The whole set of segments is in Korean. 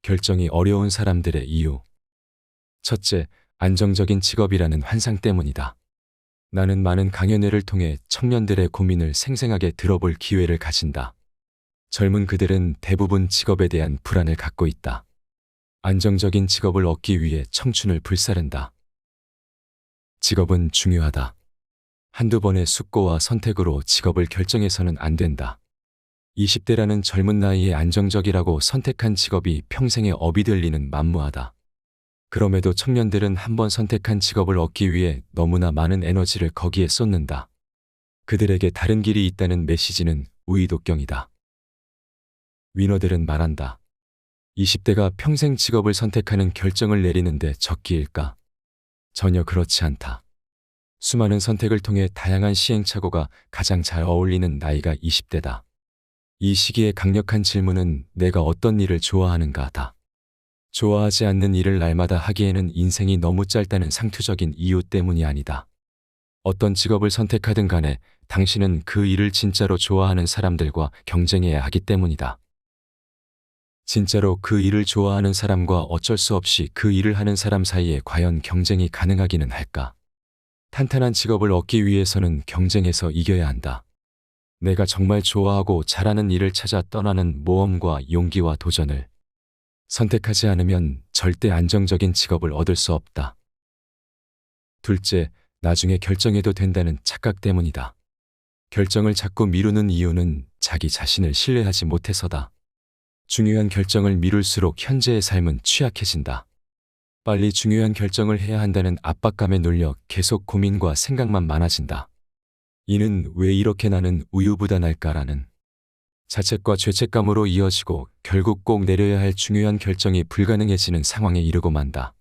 결정이 어려운 사람들의 이유. 첫째, 안정적인 직업이라는 환상 때문이다. 나는 많은 강연회를 통해 청년들의 고민을 생생하게 들어볼 기회를 가진다. 젊은 그들은 대부분 직업에 대한 불안을 갖고 있다. 안정적인 직업을 얻기 위해 청춘을 불사른다. 직업은 중요하다. 한두 번의 숙고와 선택으로 직업을 결정해서는 안 된다. 20대라는 젊은 나이에 안정적이라고 선택한 직업이 평생의 업이 될 리는 만무하다. 그럼에도 청년들은 한 번 선택한 직업을 얻기 위해 너무나 많은 에너지를 거기에 쏟는다. 그들에게 다른 길이 있다는 메시지는 우이독경이다. 위너들은 말한다. 20대가 평생 직업을 선택하는 결정을 내리는데 적기일까? 전혀 그렇지 않다. 수많은 선택을 통해 다양한 시행착오가 가장 잘 어울리는 나이가 20대다. 이 시기에 강력한 질문은 내가 어떤 일을 좋아하는가다. 좋아하지 않는 일을 날마다 하기에는 인생이 너무 짧다는 상투적인 이유 때문이 아니다. 어떤 직업을 선택하든 간에 당신은 그 일을 진짜로 좋아하는 사람들과 경쟁해야 하기 때문이다. 진짜로 그 일을 좋아하는 사람과 어쩔 수 없이 그 일을 하는 사람 사이에 과연 경쟁이 가능하기는 할까? 탄탄한 직업을 얻기 위해서는 경쟁에서 이겨야 한다. 내가 정말 좋아하고 잘하는 일을 찾아 떠나는 모험과 용기와 도전을 선택하지 않으면 절대 안정적인 직업을 얻을 수 없다. 둘째, 나중에 결정해도 된다는 착각 때문이다. 결정을 자꾸 미루는 이유는 자기 자신을 신뢰하지 못해서다. 중요한 결정을 미룰수록 현재의 삶은 취약해진다. 빨리 중요한 결정을 해야 한다는 압박감에 눌려 계속 고민과 생각만 많아진다. 이는 왜 이렇게 나는 우유부단할까라는 자책과 죄책감으로 이어지고 결국 꼭 내려야 할 중요한 결정이 불가능해지는 상황에 이르고 만다.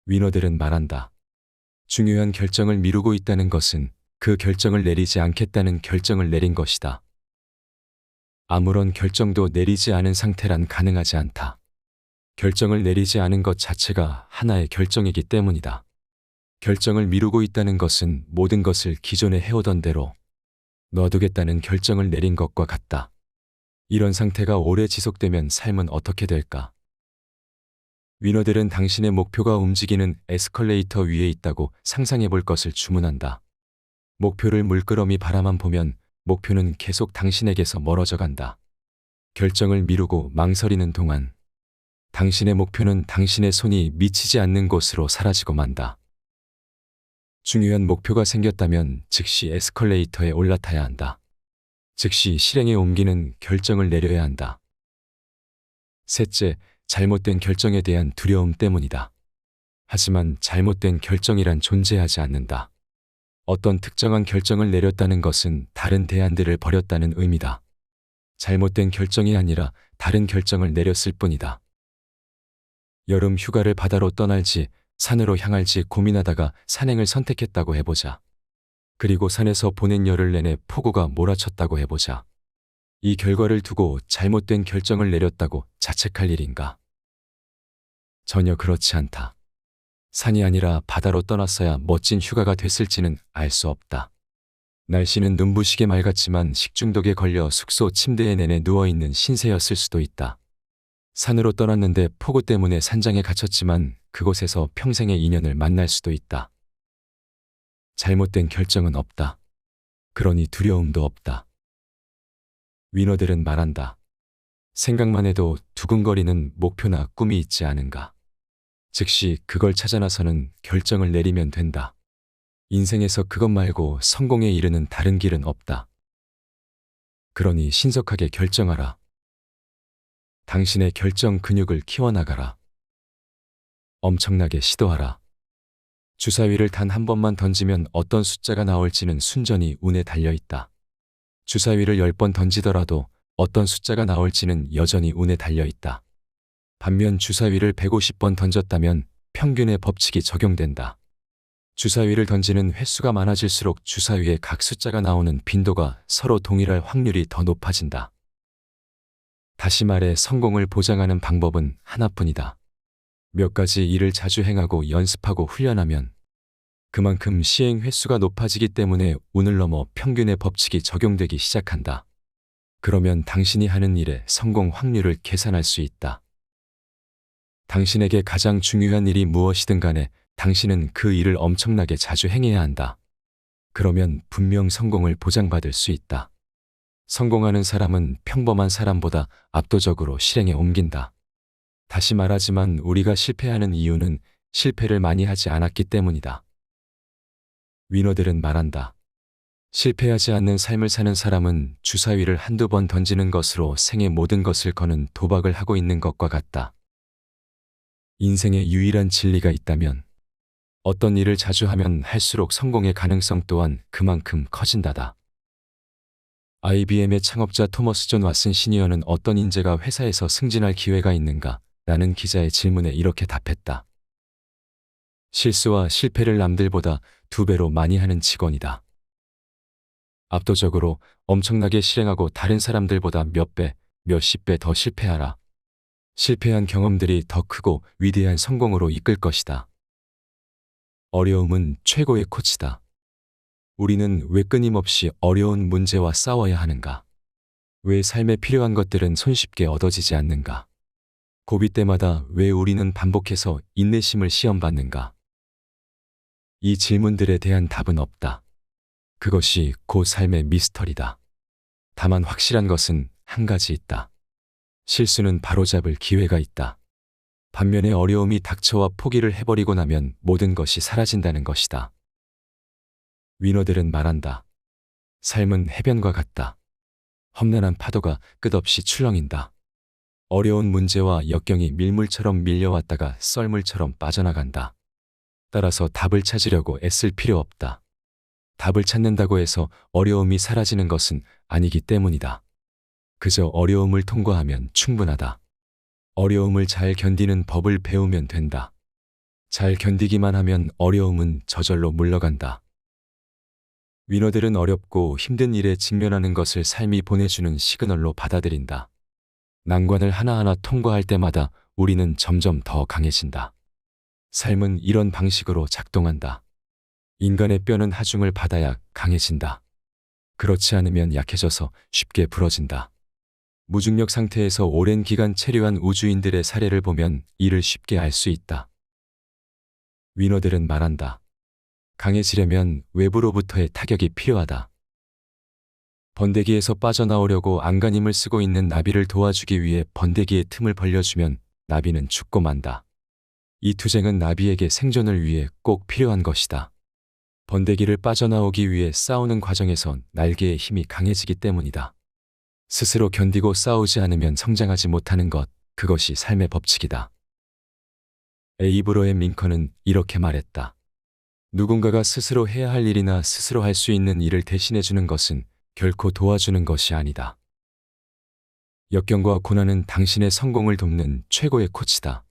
위너들은 말한다. 중요한 결정을 미루고 있다는 것은 그 결정을 내리지 않겠다는 결정을 내린 것이다. 아무런 결정도 내리지 않은 상태란 가능하지 않다. 결정을 내리지 않은 것 자체가 하나의 결정이기 때문이다. 결정을 미루고 있다는 것은 모든 것을 기존에 해오던 대로 놔두겠다는 결정을 내린 것과 같다. 이런 상태가 오래 지속되면 삶은 어떻게 될까? 위너들은 당신의 목표가 움직이는 에스컬레이터 위에 있다고 상상해 볼 것을 주문한다. 목표를 물끄러미 바라만 보면 목표는 계속 당신에게서 멀어져 간다. 결정을 미루고 망설이는 동안 당신의 목표는 당신의 손이 미치지 않는 곳으로 사라지고 만다. 중요한 목표가 생겼다면 즉시 에스컬레이터에 올라타야 한다. 즉시 실행에 옮기는 결정을 내려야 한다. 셋째, 잘못된 결정에 대한 두려움 때문이다. 하지만 잘못된 결정이란 존재하지 않는다. 어떤 특정한 결정을 내렸다는 것은 다른 대안들을 버렸다는 의미다. 잘못된 결정이 아니라 다른 결정을 내렸을 뿐이다. 여름 휴가를 바다로 떠날지 산으로 향할지 고민하다가 산행을 선택했다고 해보자. 그리고 산에서 보낸 열흘 내내 폭우가 몰아쳤다고 해보자. 이 결과를 두고 잘못된 결정을 내렸다고 자책할 일인가? 전혀 그렇지 않다. 산이 아니라 바다로 떠났어야 멋진 휴가가 됐을지는 알 수 없다. 날씨는 눈부시게 맑았지만 식중독에 걸려 숙소 침대에 내내 누워있는 신세였을 수도 있다. 산으로 떠났는데 폭우 때문에 산장에 갇혔지만 그곳에서 평생의 인연을 만날 수도 있다. 잘못된 결정은 없다. 그러니 두려움도 없다. 위너들은 말한다. 생각만 해도 두근거리는 목표나 꿈이 있지 않은가? 즉시 그걸 찾아 나서는 결정을 내리면 된다. 인생에서 그것 말고 성공에 이르는 다른 길은 없다. 그러니 신속하게 결정하라. 당신의 결정 근육을 키워나가라. 엄청나게 시도하라. 주사위를 단 한 번만 던지면 어떤 숫자가 나올지는 순전히 운에 달려있다. 주사위를 10번 던지더라도 어떤 숫자가 나올지는 여전히 운에 달려있다. 반면 주사위를 150번 던졌다면 평균의 법칙이 적용된다. 주사위를 던지는 횟수가 많아질수록 주사위에 각 숫자가 나오는 빈도가 서로 동일할 확률이 더 높아진다. 다시 말해 성공을 보장하는 방법은 하나뿐이다. 몇 가지 일을 자주 행하고 연습하고 훈련하면 그만큼 시행 횟수가 높아지기 때문에 운을 넘어 평균의 법칙이 적용되기 시작한다. 그러면 당신이 하는 일의 성공 확률을 계산할 수 있다. 당신에게 가장 중요한 일이 무엇이든 간에 당신은 그 일을 엄청나게 자주 행해야 한다. 그러면 분명 성공을 보장받을 수 있다. 성공하는 사람은 평범한 사람보다 압도적으로 실행에 옮긴다. 다시 말하지만 우리가 실패하는 이유는 실패를 많이 하지 않았기 때문이다. 위너들은 말한다. 실패하지 않는 삶을 사는 사람은 주사위를 한두 번 던지는 것으로 생의 모든 것을 거는 도박을 하고 있는 것과 같다. 인생에 유일한 진리가 있다면 어떤 일을 자주 하면 할수록 성공의 가능성 또한 그만큼 커진다다. IBM의 창업자 토머스 존 왓슨 시니어는 어떤 인재가 회사에서 승진할 기회가 있는가? 라는 기자의 질문에 이렇게 답했다. 실수와 실패를 남들보다 2배로 많이 하는 직원이다. 압도적으로 엄청나게 실행하고 다른 사람들보다 몇 배, 몇십 배 더 실패하라. 실패한 경험들이 더 크고 위대한 성공으로 이끌 것이다. 어려움은 최고의 코치다. 우리는 왜 끊임없이 어려운 문제와 싸워야 하는가? 왜 삶에 필요한 것들은 손쉽게 얻어지지 않는가? 고비 때마다 왜 우리는 반복해서 인내심을 시험받는가? 이 질문들에 대한 답은 없다. 그것이 곧 삶의 미스터리다. 다만 확실한 것은 한 가지 있다. 실수는 바로잡을 기회가 있다. 반면에 어려움이 닥쳐와 포기를 해버리고 나면 모든 것이 사라진다는 것이다. 위너들은 말한다. 삶은 해변과 같다. 험난한 파도가 끝없이 출렁인다. 어려운 문제와 역경이 밀물처럼 밀려왔다가 썰물처럼 빠져나간다. 따라서 답을 찾으려고 애쓸 필요 없다. 답을 찾는다고 해서 어려움이 사라지는 것은 아니기 때문이다. 그저 어려움을 통과하면 충분하다. 어려움을 잘 견디는 법을 배우면 된다. 잘 견디기만 하면 어려움은 저절로 물러간다. 위너들은 어렵고 힘든 일에 직면하는 것을 삶이 보내주는 시그널로 받아들인다. 난관을 하나하나 통과할 때마다 우리는 점점 더 강해진다. 삶은 이런 방식으로 작동한다. 인간의 뼈는 하중을 받아야 강해진다. 그렇지 않으면 약해져서 쉽게 부러진다. 무중력 상태에서 오랜 기간 체류한 우주인들의 사례를 보면 이를 쉽게 알 수 있다. 위너들은 말한다. 강해지려면 외부로부터의 타격이 필요하다. 번데기에서 빠져나오려고 안간힘을 쓰고 있는 나비를 도와주기 위해 번데기의 틈을 벌려주면 나비는 죽고 만다. 이 투쟁은 나비에게 생존을 위해 꼭 필요한 것이다. 번데기를 빠져나오기 위해 싸우는 과정에서 날개의 힘이 강해지기 때문이다. 스스로 견디고 싸우지 않으면 성장하지 못하는 것, 그것이 삶의 법칙이다. 에이브러햄 링컨은 이렇게 말했다. 누군가가 스스로 해야 할 일이나 스스로 할 수 있는 일을 대신해 주는 것은 결코 도와주는 것이 아니다. 역경과 고난은 당신의 성공을 돕는 최고의 코치다.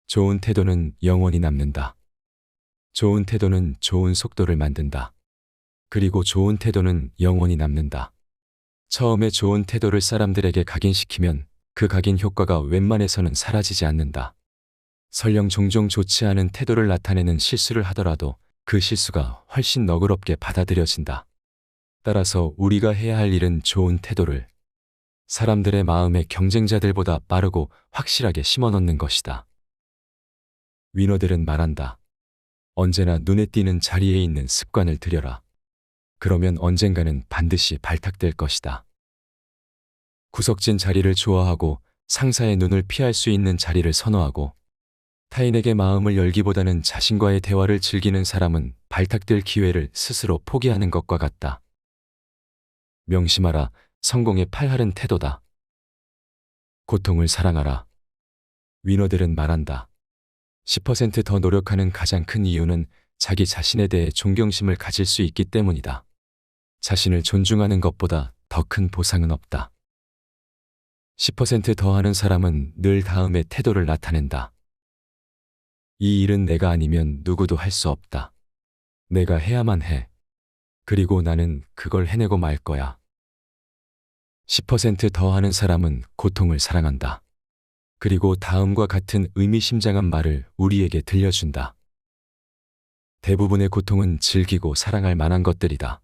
좋은 태도는 영원히 남는다. 좋은 태도는 좋은 속도를 만든다. 그리고 좋은 태도는 영원히 남는다. 처음에 좋은 태도를 사람들에게 각인시키면 그 각인 효과가 웬만해서는 사라지지 않는다. 설령 종종 좋지 않은 태도를 나타내는 실수를 하더라도 그 실수가 훨씬 너그럽게 받아들여진다. 따라서 우리가 해야 할 일은 좋은 태도를 사람들의 마음에 경쟁자들보다 빠르고 확실하게 심어넣는 것이다. 위너들은 말한다. 언제나 눈에 띄는 자리에 있는 습관을 들여라. 그러면 언젠가는 반드시 발탁될 것이다. 구석진 자리를 좋아하고 상사의 눈을 피할 수 있는 자리를 선호하고 타인에게 마음을 열기보다는 자신과의 대화를 즐기는 사람은 발탁될 기회를 스스로 포기하는 것과 같다. 명심하라. 성공의 팔할은 태도다. 고통을 사랑하라. 위너들은 말한다. 10% 더 노력하는 가장 큰 이유는 자기 자신에 대해 존경심을 가질 수 있기 때문이다. 자신을 존중하는 것보다 더 큰 보상은 없다. 10% 더 하는 사람은 늘 다음의 태도를 나타낸다. 이 일은 내가 아니면 누구도 할 수 없다. 내가 해야만 해. 그리고 나는 그걸 해내고 말 거야. 10%더 하는 사람은 고통을 사랑한다. 그리고 다음과 같은 의미심장한 말을 우리에게 들려준다. 대부분의 고통은 즐기고 사랑할 만한 것들이다.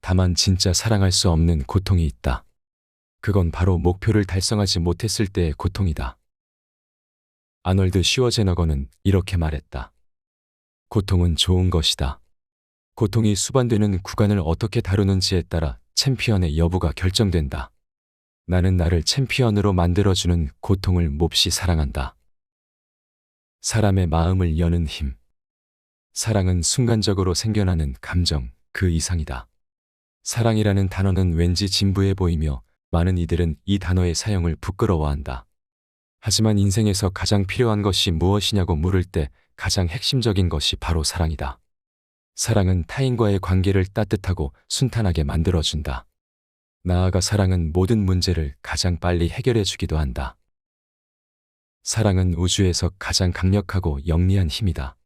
다만 진짜 사랑할 수 없는 고통이 있다. 그건 바로 목표를 달성하지 못했을 때의 고통이다. 아널드 슈워제너거는 이렇게 말했다. 고통은 좋은 것이다. 고통이 수반되는 구간을 어떻게 다루는지에 따라 챔피언의 여부가 결정된다. 나는 나를 챔피언으로 만들어주는 고통을 몹시 사랑한다. 사람의 마음을 여는 힘. 사랑은 순간적으로 생겨나는 감정, 그 이상이다. 사랑이라는 단어는 왠지 진부해 보이며 많은 이들은 이 단어의 사용을 부끄러워한다. 하지만 인생에서 가장 필요한 것이 무엇이냐고 물을 때 가장 핵심적인 것이 바로 사랑이다. 사랑은 타인과의 관계를 따뜻하고 순탄하게 만들어준다. 나아가 사랑은 모든 문제를 가장 빨리 해결해 주기도 한다. 사랑은 우주에서 가장 강력하고 영리한 힘이다.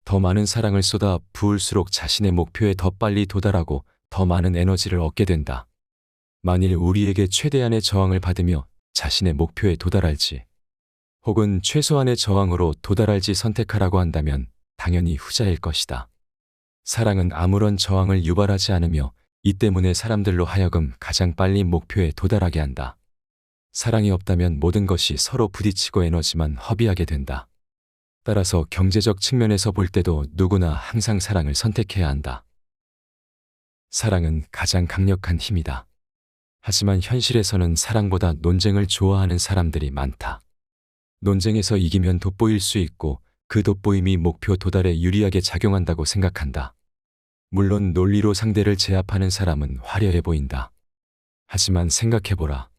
더 많은 사랑을 쏟아 부을수록 자신의 목표에 더 빨리 도달하고 더 많은 에너지를 얻게 된다. 만일 우리에게 최대한의 저항을 받으며 자신의 목표에 도달할지, 혹은 최소한의 저항으로 도달할지 선택하라고 한다면 당연히 후자일 것이다. 사랑은 아무런 저항을 유발하지 않으며 이 때문에 사람들로 하여금 가장 빨리 목표에 도달하게 한다. 사랑이 없다면 모든 것이 서로 부딪히고 에너지만 허비하게 된다. 따라서 경제적 측면에서 볼 때도 누구나 항상 사랑을 선택해야 한다. 사랑은 가장 강력한 힘이다. 하지만 현실에서는 사랑보다 논쟁을 좋아하는 사람들이 많다. 논쟁에서 이기면 돋보일 수 있고 그 돋보임이 목표 도달에 유리하게 작용한다고 생각한다. 물론 논리로 상대를 제압하는 사람은 화려해 보인다. 하지만 생각해보라.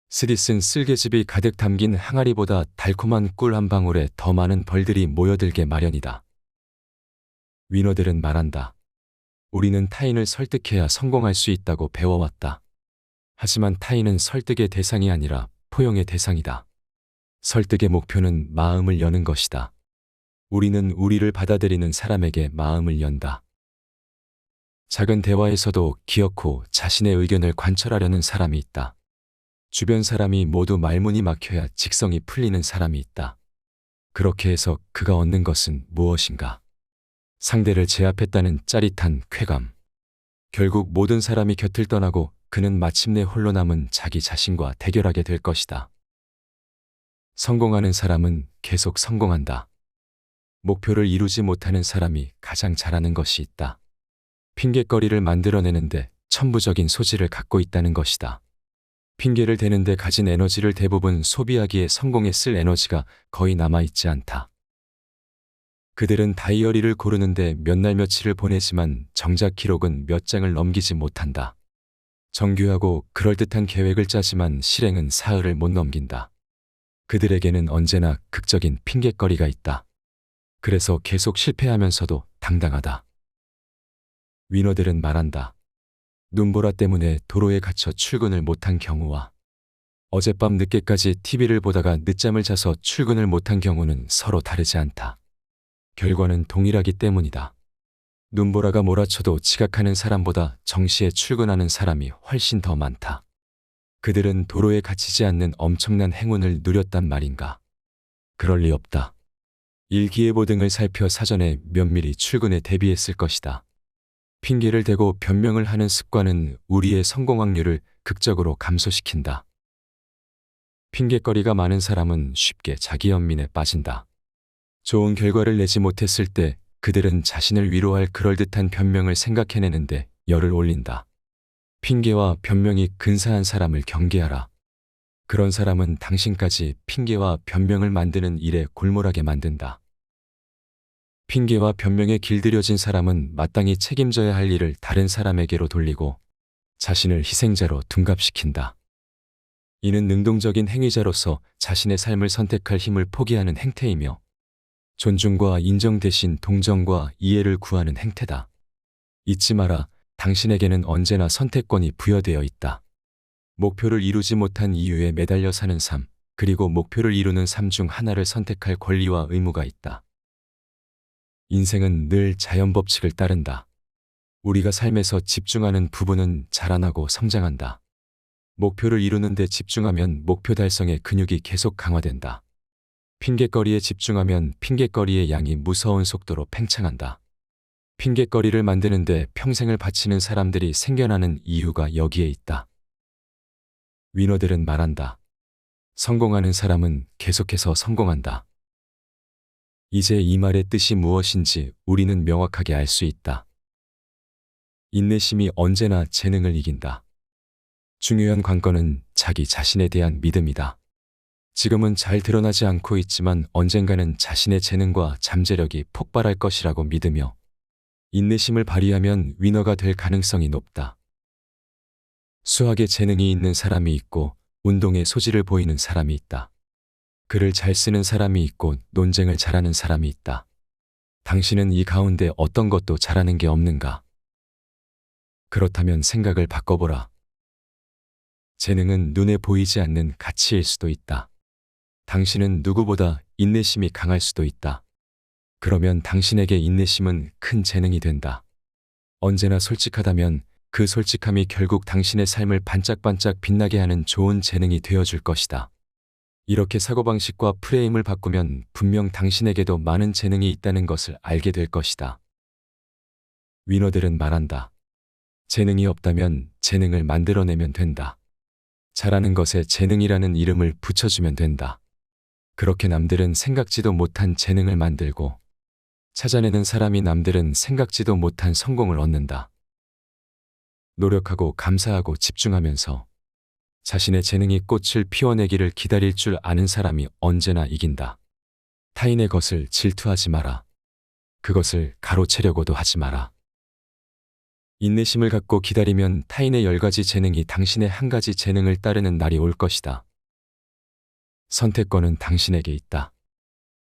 쓰디 쓴 쓸개즙이 가득 담긴 항아리보다 달콤한 꿀 한 방울에 더 많은 벌들이 모여들게 마련이다. 위너들은 말한다. 우리는 타인을 설득해야 성공할 수 있다고 배워왔다. 하지만 타인은 설득의 대상이 아니라 포용의 대상이다. 설득의 목표는 마음을 여는 것이다. 우리는 우리를 받아들이는 사람에게 마음을 연다. 작은 대화에서도 기어코 자신의 의견을 관철하려는 사람이 있다. 주변 사람이 모두 말문이 막혀야 직성이 풀리는 사람이 있다. 그렇게 해서 그가 얻는 것은 무엇인가? 상대를 제압했다는 짜릿한 쾌감. 결국 모든 사람이 곁을 떠나고 그는 마침내 홀로 남은 자기 자신과 대결하게 될 것이다. 성공하는 사람은 계속 성공한다. 목표를 이루지 못하는 사람이 가장 잘하는 것이 있다. 핑곗거리를 만들어내는데 천부적인 소질을 갖고 있다는 것이다. 핑계를 대는데 가진 에너지를 대부분 소비하기에 성공에 쓸 에너지가 거의 남아있지 않다. 그들은 다이어리를 고르는데 몇 날 며칠을 보내지만 정작 기록은 몇 장을 넘기지 못한다. 정교하고 그럴듯한 계획을 짜지만 실행은 사흘을 못 넘긴다. 그들에게는 언제나 극적인 핑곗거리가 있다. 그래서 계속 실패하면서도 당당하다. 위너들은 말한다. 눈보라 때문에 도로에 갇혀 출근을 못한 경우와 어젯밤 늦게까지 TV를 보다가 늦잠을 자서 출근을 못한 경우는 서로 다르지 않다. 결과는 동일하기 때문이다. 눈보라가 몰아쳐도 지각하는 사람보다 정시에 출근하는 사람이 훨씬 더 많다. 그들은 도로에 갇히지 않는 엄청난 행운을 누렸단 말인가? 그럴 리 없다. 일기예보 등을 살펴 사전에 면밀히 출근에 대비했을 것이다. 핑계를 대고 변명을 하는 습관은 우리의 성공 확률을 극적으로 감소시킨다. 핑계거리가 많은 사람은 쉽게 자기 연민에 빠진다. 좋은 결과를 내지 못했을 때 그들은 자신을 위로할 그럴듯한 변명을 생각해내는데 열을 올린다. 핑계와 변명이 근사한 사람을 경계하라. 그런 사람은 당신까지 핑계와 변명을 만드는 일에 골몰하게 만든다. 핑계와 변명에 길들여진 사람은 마땅히 책임져야 할 일을 다른 사람에게로 돌리고 자신을 희생자로 둔갑시킨다. 이는 능동적인 행위자로서 자신의 삶을 선택할 힘을 포기하는 행태이며 존중과 인정 대신 동정과 이해를 구하는 행태다. 잊지 마라. 당신에게는 언제나 선택권이 부여되어 있다. 목표를 이루지 못한 이유에 매달려 사는 삶, 그리고 목표를 이루는 삶 중 하나를 선택할 권리와 의무가 있다. 인생은 늘 자연법칙을 따른다. 우리가 삶에서 집중하는 부분은 자라나고 성장한다. 목표를 이루는 데 집중하면 목표 달성의 근육이 계속 강화된다. 핑곗거리에 집중하면 핑곗거리의 양이 무서운 속도로 팽창한다. 핑곗거리를 만드는데 평생을 바치는 사람들이 생겨나는 이유가 여기에 있다. 위너들은 말한다. 성공하는 사람은 계속해서 성공한다. 이제 이 말의 뜻이 무엇인지 우리는 명확하게 알 수 있다. 인내심이 언제나 재능을 이긴다. 중요한 관건은 자기 자신에 대한 믿음이다. 지금은 잘 드러나지 않고 있지만 언젠가는 자신의 재능과 잠재력이 폭발할 것이라고 믿으며 인내심을 발휘하면 위너가 될 가능성이 높다. 수학에 재능이 있는 사람이 있고 운동에 소질을 보이는 사람이 있다. 글을 잘 쓰는 사람이 있고 논쟁을 잘하는 사람이 있다. 당신은 이 가운데 어떤 것도 잘하는 게 없는가? 그렇다면 생각을 바꿔보라. 재능은 눈에 보이지 않는 가치일 수도 있다. 당신은 누구보다 인내심이 강할 수도 있다. 그러면 당신에게 인내심은 큰 재능이 된다. 언제나 솔직하다면 그 솔직함이 결국 당신의 삶을 반짝반짝 빛나게 하는 좋은 재능이 되어줄 것이다. 이렇게 사고방식과 프레임을 바꾸면 분명 당신에게도 많은 재능이 있다는 것을 알게 될 것이다. 위너들은 말한다. 재능이 없다면 재능을 만들어내면 된다. 잘하는 것에 재능이라는 이름을 붙여주면 된다. 그렇게 남들은 생각지도 못한 재능을 만들고 찾아내는 사람이 남들은 생각지도 못한 성공을 얻는다. 노력하고 감사하고 집중하면서 자신의 재능이 꽃을 피워내기를 기다릴 줄 아는 사람이 언제나 이긴다. 타인의 것을 질투하지 마라. 그것을 가로채려고도 하지 마라. 인내심을 갖고 기다리면 타인의 10가지 재능이 당신의 한 가지 재능을 따르는 날이 올 것이다. 선택권은 당신에게 있다.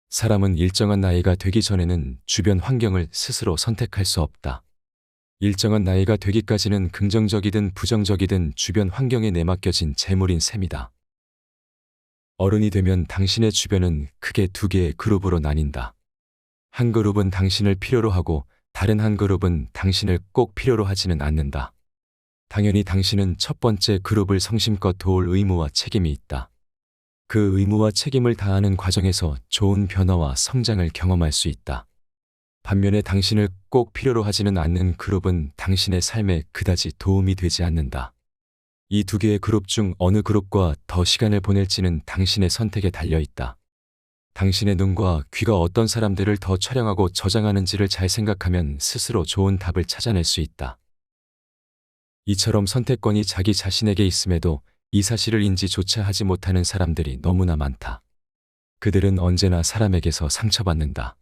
사람은 일정한 나이가 되기 전에는 주변 환경을 스스로 선택할 수 없다. 일정한 나이가 되기까지는 긍정적이든 부정적이든 주변 환경에 내맡겨진 재물인 셈이다. 어른이 되면 당신의 주변은 크게 2개의 그룹으로 나뉜다. 한 그룹은 당신을 필요로 하고 다른 한 그룹은 당신을 꼭 필요로 하지는 않는다. 당연히 당신은 첫 번째 그룹을 성심껏 도울 의무와 책임이 있다. 그 의무와 책임을 다하는 과정에서 좋은 변화와 성장을 경험할 수 있다. 반면에 당신을 꼭 필요로 하지는 않는 그룹은 당신의 삶에 그다지 도움이 되지 않는다. 이 2개의 그룹 중 어느 그룹과 더 시간을 보낼지는 당신의 선택에 달려 있다. 당신의 눈과 귀가 어떤 사람들을 더 촬영하고 저장하는지를 잘 생각하면 스스로 좋은 답을 찾아낼 수 있다. 이처럼 선택권이 자기 자신에게 있음에도 이 사실을 인지조차 하지 못하는 사람들이 너무나 많다. 그들은 언제나 사람에게서 상처받는다.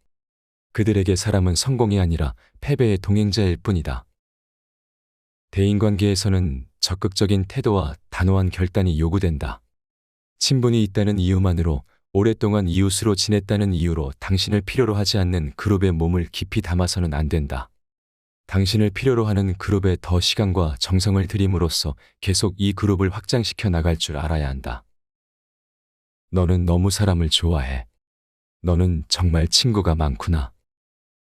그들에게 사람은 성공이 아니라 패배의 동행자일 뿐이다. 대인관계에서는 적극적인 태도와 단호한 결단이 요구된다. 친분이 있다는 이유만으로 오랫동안 이웃으로 지냈다는 이유로 당신을 필요로 하지 않는 그룹에 몸을 깊이 담아서는 안 된다. 당신을 필요로 하는 그룹에 더 시간과 정성을 들임으로써 계속 이 그룹을 확장시켜 나갈 줄 알아야 한다. 너는 너무 사람을 좋아해. 너는 정말 친구가 많구나.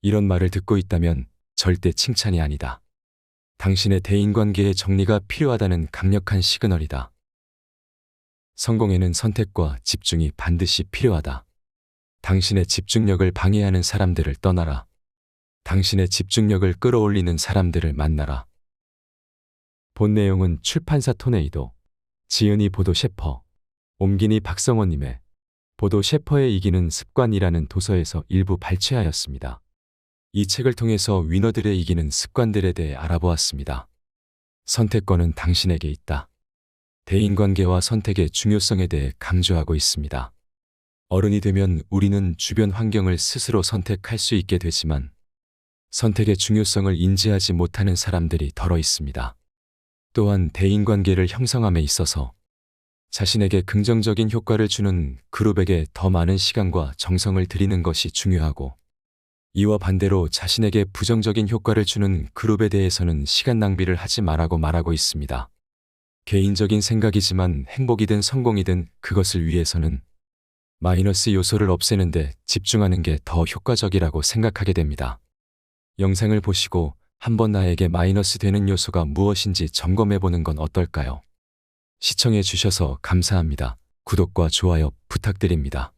이런 말을 듣고 있다면 절대 칭찬이 아니다. 당신의 대인관계의 정리가 필요하다는 강력한 시그널이다. 성공에는 선택과 집중이 반드시 필요하다. 당신의 집중력을 방해하는 사람들을 떠나라. 당신의 집중력을 끌어올리는 사람들을 만나라. 본 내용은 출판사 토네이도, 지은이 보도 셰퍼, 옮기니 박성원님의 보도 셰퍼의 이기는 습관이라는 도서에서 일부 발췌하였습니다. 이 책을 통해서 위너들의 이기는 습관들에 대해 알아보았습니다. 선택권은 당신에게 있다. 대인관계와 선택의 중요성에 대해 강조하고 있습니다. 어른이 되면 우리는 주변 환경을 스스로 선택할 수 있게 되지만 선택의 중요성을 인지하지 못하는 사람들이 덜어 있습니다. 또한 대인관계를 형성함에 있어서 자신에게 긍정적인 효과를 주는 그룹에게 더 많은 시간과 정성을 들이는 것이 중요하고 이와 반대로 자신에게 부정적인 효과를 주는 그룹에 대해서는 시간 낭비를 하지 말라고 있습니다. 개인적인 생각이지만 행복이든 성공이든 그것을 위해서는 마이너스 요소를 없애는데 집중하는 게 더 효과적이라고 생각하게 됩니다. 영상을 보시고 한번 나에게 마이너스 되는 요소가 무엇인지 점검해 보는 건 어떨까요? 시청해 주셔서 감사합니다. 구독과 좋아요 부탁드립니다.